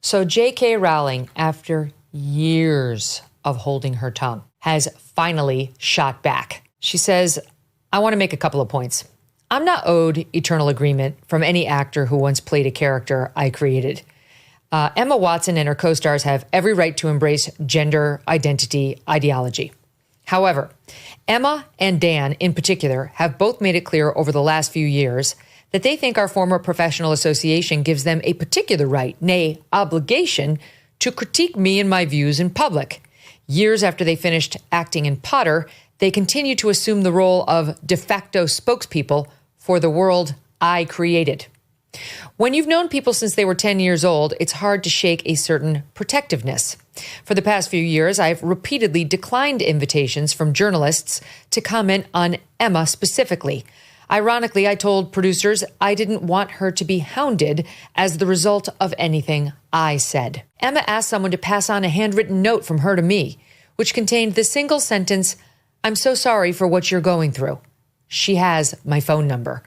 So J.K. Rowling, after years of holding her tongue, has finally shot back. She says, I want to make a couple of points. I'm not owed eternal agreement from any actor who once played a character I created. Emma Watson and her co-stars have every right to embrace gender identity ideology. However, Emma and Dan in particular have both made it clear over the last few years that they think our former professional association gives them a particular right, nay, obligation, to critique me and my views in public. Years after they finished acting in Potter, they continue to assume the role of de facto spokespeople for the world I created. When you've known people since they were 10 years old, it's hard to shake a certain protectiveness. For the past few years, I've repeatedly declined invitations from journalists to comment on Emma specifically. Ironically, I told producers I didn't want her to be hounded as the result of anything I said. Emma asked someone to pass on a handwritten note from her to me, which contained the single sentence, "I'm so sorry for what you're going through." She has my phone number.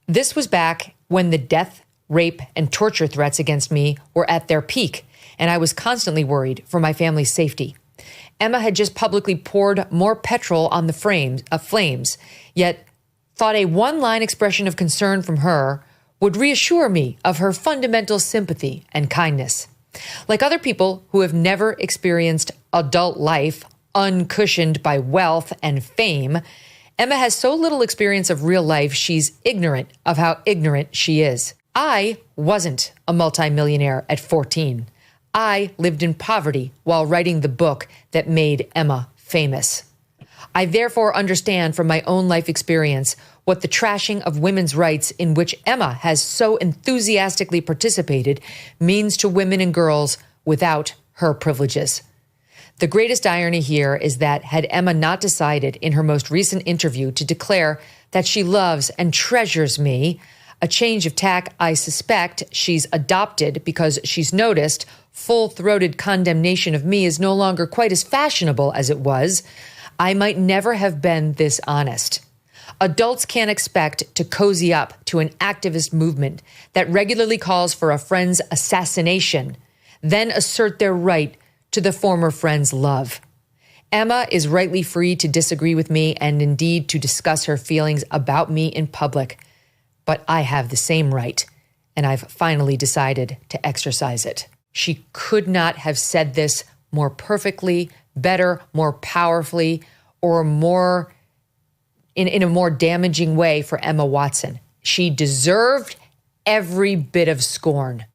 This was back when the death, rape, and torture threats against me were at their peak, and I was constantly worried for my family's safety. Emma had just publicly poured more petrol on the flames, yet thought a one-line expression of concern from her would reassure me of her fundamental sympathy and kindness. Like other people who have never experienced adult life uncushioned by wealth and fame, Emma has so little experience of real life, she's ignorant of how ignorant she is. I wasn't a multimillionaire at 14. I lived in poverty while writing the book that made Emma famous. I therefore understand from my own life experience what the trashing of women's rights in which Emma has so enthusiastically participated means to women and girls without her privileges. The greatest irony here is that had Emma not decided in her most recent interview to declare that she loves and treasures me, a change of tack I suspect she's adopted because she's noticed full-throated condemnation of me is no longer quite as fashionable as it was, I might never have been this honest. Adults can't expect to cozy up to an activist movement that regularly calls for a friend's assassination, then assert their right to the former friend's love. Emma is rightly free to disagree with me and indeed to discuss her feelings about me in public, but I have the same right, and I've finally decided to exercise it. She could not have said this more perfectly, better, more powerfully, or more in a more damaging way for Emma Watson. She deserved every bit of scorn.